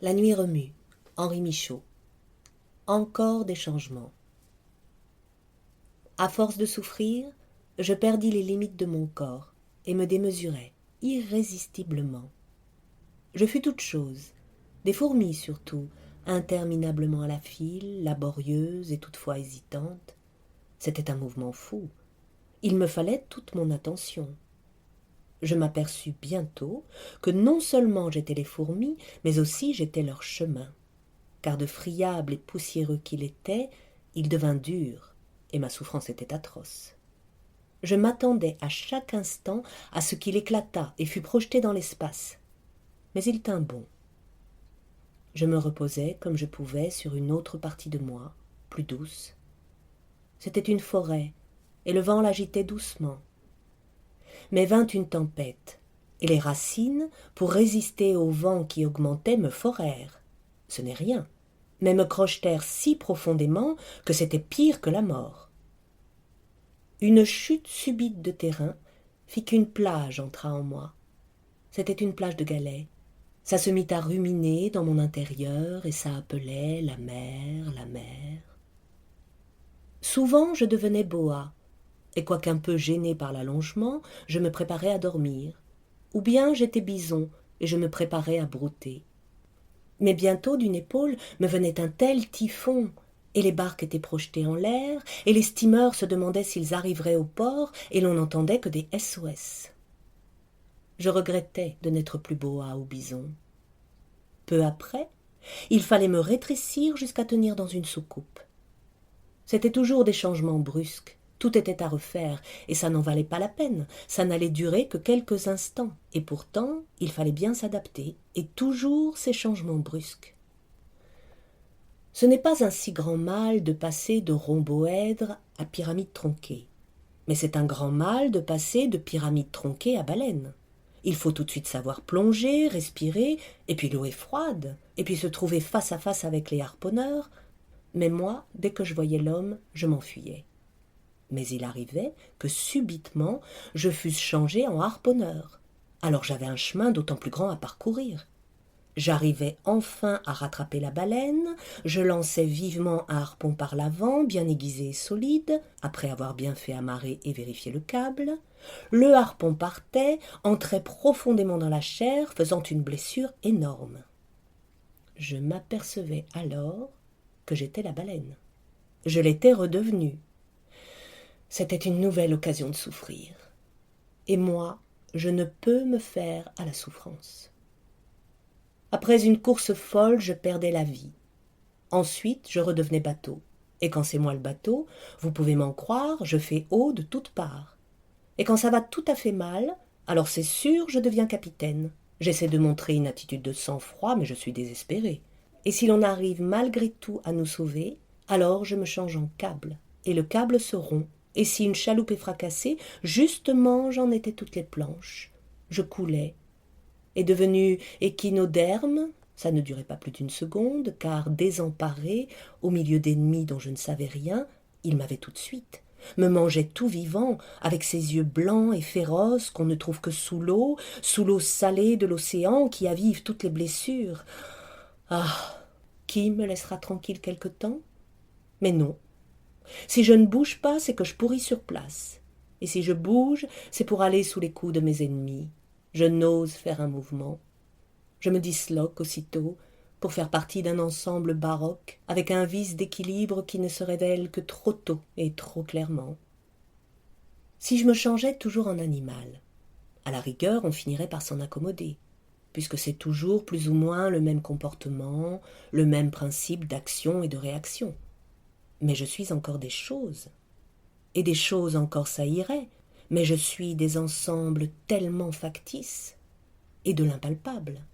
La nuit remue, Henri Michaud. Encore des changements. À force de souffrir, je perdis les limites de mon corps et me démesurai, irrésistiblement. Je fus toute chose, des fourmis surtout, interminablement à la file, laborieuses et toutefois hésitantes. C'était un mouvement fou. Il me fallait toute mon attention. Je m'aperçus bientôt que non seulement j'étais les fourmis, mais aussi j'étais leur chemin. Car de friable et poussiéreux qu'il était, il devint dur, et ma souffrance était atroce. Je m'attendais à chaque instant à ce qu'il éclatât et fût projeté dans l'espace. Mais il tint bon. Je me reposai comme je pouvais sur une autre partie de moi, plus douce. C'était une forêt, et le vent l'agitait doucement. Mais vint une tempête, et les racines, pour résister au vent qui augmentait, me forèrent. Ce n'est rien, mais me crochetèrent si profondément que c'était pire que la mort. Une chute subite de terrain fit qu'une plage entra en moi. C'était une plage de galets. Ça se mit à ruminer dans mon intérieur et ça appelait la mer, la mer. Souvent je devenais boa, et quoiqu'un peu gêné par l'allongement, je me préparais à dormir. Ou bien j'étais bison et je me préparais à brouter. Mais bientôt d'une épaule me venait un tel typhon, et les barques étaient projetées en l'air, et les steamers se demandaient s'ils arriveraient au port, et l'on n'entendait que des SOS. Je regrettais de n'être plus boa ou bison. Peu après, il fallait me rétrécir jusqu'à tenir dans une soucoupe. C'étaient toujours des changements brusques, tout était à refaire, et ça n'en valait pas la peine, ça n'allait durer que quelques instants, et pourtant il fallait bien s'adapter, et toujours ces changements brusques. Ce n'est pas un si grand mal de passer de rhomboèdre à pyramide tronquée, mais c'est un grand mal de passer de pyramide tronquée à baleine. Il faut tout de suite savoir plonger, respirer, et puis l'eau est froide, et puis se trouver face à face avec les harponneurs. Mais moi, dès que je voyais l'homme, je m'enfuyais. Mais il arrivait que subitement je fusse changé en harponneur. Alors j'avais un chemin d'autant plus grand à parcourir. J'arrivais enfin à rattraper la baleine, je lançais vivement un harpon par l'avant, bien aiguisé et solide, après avoir bien fait amarrer et vérifier le câble. Le harpon partait, entrait profondément dans la chair, faisant une blessure énorme. Je m'apercevais alors que j'étais la baleine. Je l'étais redevenue. C'était une nouvelle occasion de souffrir. Et moi, je ne peux me faire à la souffrance. Après une course folle, je perdais la vie. Ensuite, je redevenais bateau. Et quand c'est moi le bateau, vous pouvez m'en croire, je fais eau de toutes parts. Et quand ça va tout à fait mal, alors c'est sûr, je deviens capitaine. J'essaie de montrer une attitude de sang-froid, mais je suis désespérée. Et si l'on arrive malgré tout à nous sauver, alors je me change en câble. Et le câble se rompt. Et si une chaloupe est fracassée, justement j'en étais toutes les planches. Je coulais. Et devenu échinoderme, ça ne durait pas plus d'une seconde, car désemparé, au milieu d'ennemis dont je ne savais rien, il m'avait tout de suite, me mangeait tout vivant, avec ses yeux blancs et féroces qu'on ne trouve que sous l'eau salée de l'océan qui avive toutes les blessures. Ah, qui me laissera tranquille quelque temps? Mais non. Si je ne bouge pas, c'est que je pourris sur place. Et si je bouge, c'est pour aller sous les coups de mes ennemis. Je n'ose faire un mouvement. Je me disloque aussitôt pour faire partie d'un ensemble baroque avec un vice d'équilibre qui ne se révèle que trop tôt et trop clairement. Si je me changeais toujours en animal, à la rigueur on finirait par s'en accommoder, puisque c'est toujours plus ou moins le même comportement, le même principe d'action et de réaction. Mais je suis encore des choses, et des choses encore ça irait, mais je suis des ensembles tellement factices, et de l'impalpable.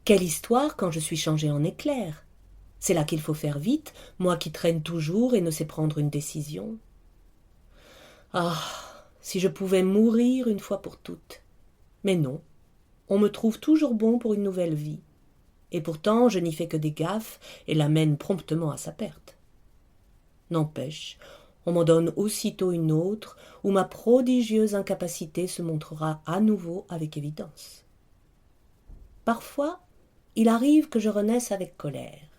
Quelle histoire quand je suis changé en éclair! C'est là qu'il faut faire vite, moi qui traîne toujours et ne sais prendre une décision. Ah, si je pouvais mourir une fois pour toutes. Mais non, on me trouve toujours bon pour une nouvelle vie. Et pourtant je n'y fais que des gaffes et la mène promptement à sa perte. N'empêche, on m'en donne aussitôt une autre, où ma prodigieuse incapacité se montrera à nouveau avec évidence. Parfois, il arrive que je renaisse avec colère.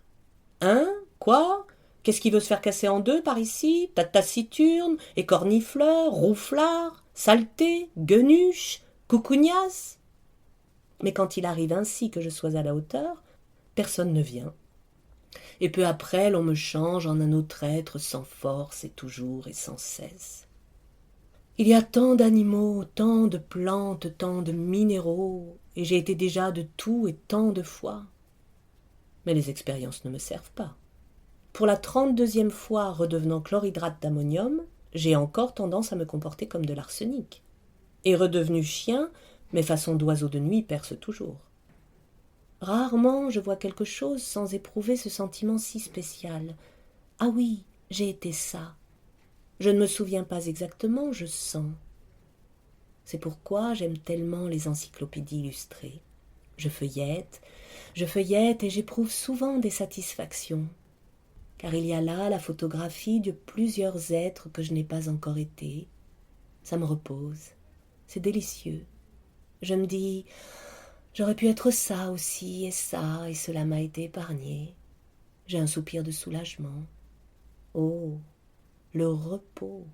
Hein? Quoi? Qu'est-ce qui veut se faire casser en deux par ici? Tas de taciturne, écornifleur, rouflard, saleté, guenuche, coucougnasse? Mais quand il arrive ainsi que je sois à la hauteur, personne ne vient. Et peu après, l'on me change en un autre être sans force et toujours et sans cesse. Il y a tant d'animaux, tant de plantes, tant de minéraux, et j'ai été déjà de tout et tant de fois. Mais les expériences ne me servent pas. Pour la 32e fois redevenant chlorhydrate d'ammonium, j'ai encore tendance à me comporter comme de l'arsenic. Et redevenu chien, mes façons d'oiseau de nuit percent toujours. Rarement je vois quelque chose sans éprouver ce sentiment si spécial. Ah oui, j'ai été ça. Je ne me souviens pas exactement, je sens. C'est pourquoi j'aime tellement les encyclopédies illustrées. Je feuillette et j'éprouve souvent des satisfactions, car il y a là la photographie de plusieurs êtres que je n'ai pas encore été. Ça me repose, c'est délicieux. Je me dis, j'aurais pu être ça aussi, et ça, et cela m'a été épargné. J'ai un soupir de soulagement. Oh, le repos!